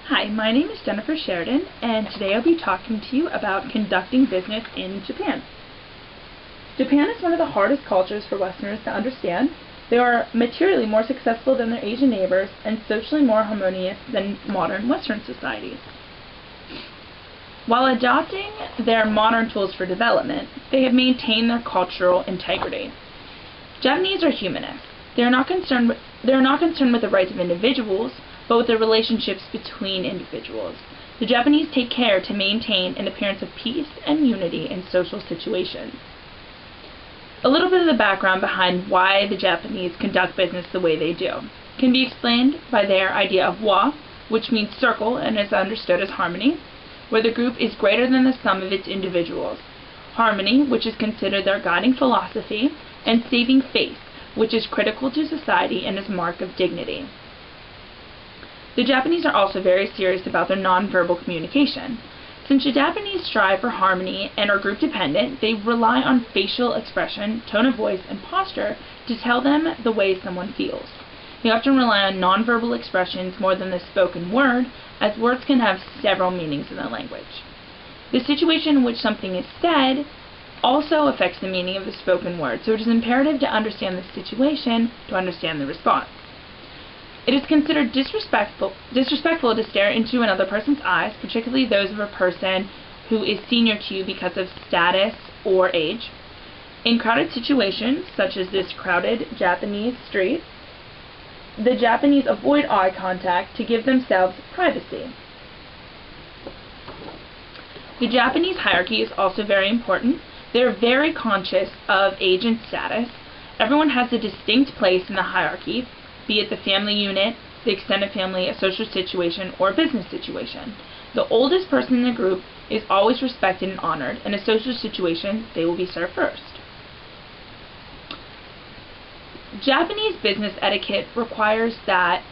Hi, my name is Jennifer Sheridan, and today I'll be talking to you about conducting business in Japan. Japan is one of the hardest cultures for Westerners to understand. They are materially more successful than their Asian neighbors and socially more harmonious than modern Western societies. While adopting their modern tools for development, they have maintained their cultural integrity. Japanese are humanists. They are not concerned with the rights of individuals, but with the relationships between individuals. The Japanese take care to maintain an appearance of peace and unity in social situations. A little bit of the background behind why the Japanese conduct business the way they do can be explained by their idea of wa, which means circle and is understood as harmony, where the group is greater than the sum of its individuals. Harmony, which is considered their guiding philosophy, and saving face, which is critical to society and is a mark of dignity. The Japanese are also very serious about their nonverbal communication. Since the Japanese strive for harmony and are group dependent, they rely on facial expression, tone of voice, and posture to tell them the way someone feels. They often rely on nonverbal expressions more than the spoken word, as words can have several meanings in the language. The situation in which something is said also affects the meaning of the spoken word, so it is imperative to understand the situation to understand the response. It is considered disrespectful to stare into another person's eyes, particularly those of a person who is senior to you because of status or age. In crowded situations, such as this crowded Japanese street, the Japanese avoid eye contact to give themselves privacy. The Japanese hierarchy is also very important. They are very conscious of age and status. Everyone has a distinct place in the hierarchy, be it the family unit, the extended family, a social situation, or a business situation. The oldest person in the group is always respected and honored. In a social situation, they will be served first. Japanese business etiquette requires that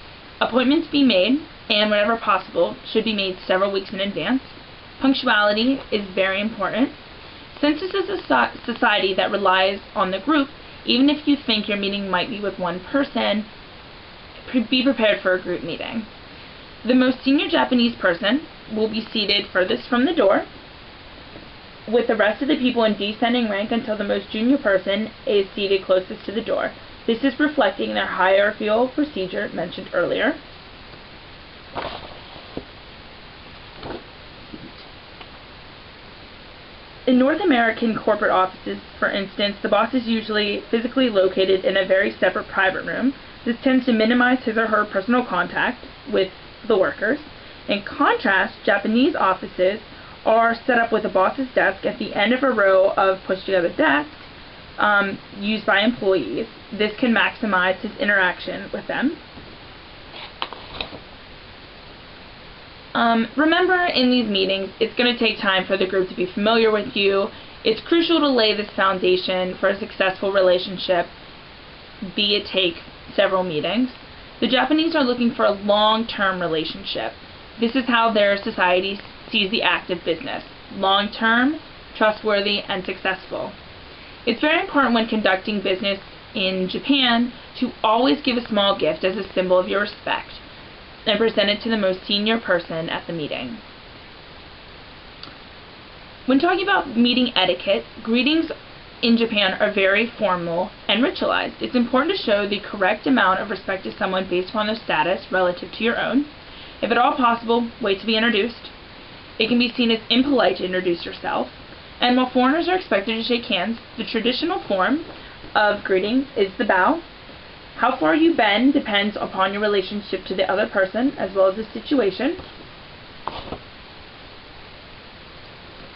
appointments be made, and whenever possible, should be made several weeks in advance. Punctuality is very important. Since this is a society that relies on the group, even if you think your meeting might be with one person, be prepared for a group meeting. The most senior Japanese person will be seated furthest from the door, with the rest of the people in descending rank until the most junior person is seated closest to the door. This is reflecting their hierarchical procedure mentioned earlier. In North American corporate offices, for instance, the boss is usually physically located in a very separate private room. This tends to minimize his or her personal contact with the workers. In contrast, Japanese offices are set up with the boss's desk at the end of a row of pushed-together desks used by employees. This can maximize his interaction with them. Remember, in these meetings, it's going to take time for the group to be familiar with you. It's crucial to lay this foundation for a successful relationship, be it take several meetings. The Japanese are looking for a long-term relationship. This is how their society sees the act of business: long-term, trustworthy, and successful. It's very important when conducting business in Japan to always give a small gift as a symbol of your respect and present it to the most senior person at the meeting. When talking about meeting etiquette, greetings in Japan are very formal and ritualized. It's important to show the correct amount of respect to someone based upon their status relative to your own. If at all possible, wait to be introduced. It can be seen as impolite to introduce yourself. And while foreigners are expected to shake hands, the traditional form of greeting is the bow. How far you bend depends upon your relationship to the other person as well as the situation.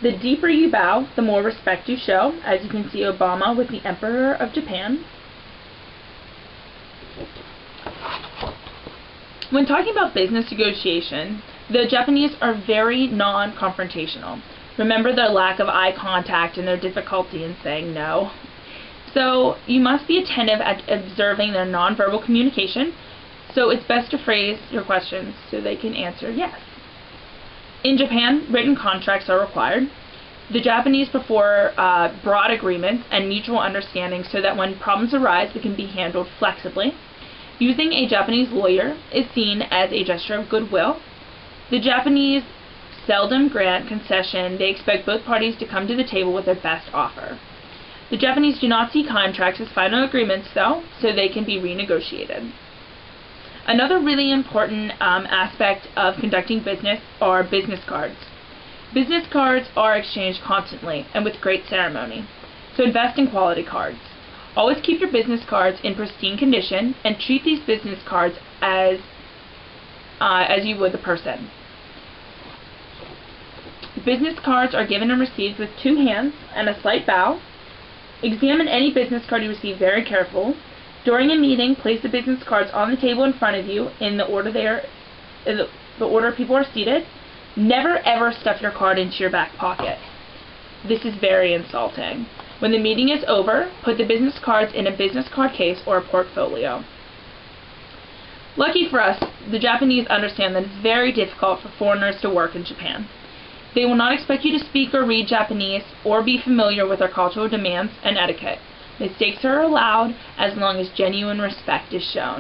The deeper you bow, the more respect you show, as you can see Obama with the Emperor of Japan. When talking about business negotiation, the Japanese are very non-confrontational. Remember their lack of eye contact and their difficulty in saying no. So you must be attentive at observing their nonverbal communication, so it's best to phrase your questions so they can answer yes. In Japan, written contracts are required. The Japanese prefer broad agreements and mutual understanding so that when problems arise, they can be handled flexibly. Using a Japanese lawyer is seen as a gesture of goodwill. The Japanese seldom grant concession. They expect both parties to come to the table with their best offer. The Japanese do not see contracts as final agreements, though, so they can be renegotiated. Another really important aspect of conducting business are business cards. Business cards are exchanged constantly and with great ceremony, so invest in quality cards. Always keep your business cards in pristine condition and treat these business cards as you would the person. Business cards are given and received with two hands and a slight bow. Examine any business card you receive very carefully. During a meeting, place the business cards on the table in front of you in the order the order people are seated. Never ever stuff your card into your back pocket. This is very insulting. When the meeting is over, put the business cards in a business card case or a portfolio. Lucky for us, the Japanese understand that it's very difficult for foreigners to work in Japan. They will not expect you to speak or read Japanese or be familiar with our cultural demands and etiquette. Mistakes are allowed as long as genuine respect is shown.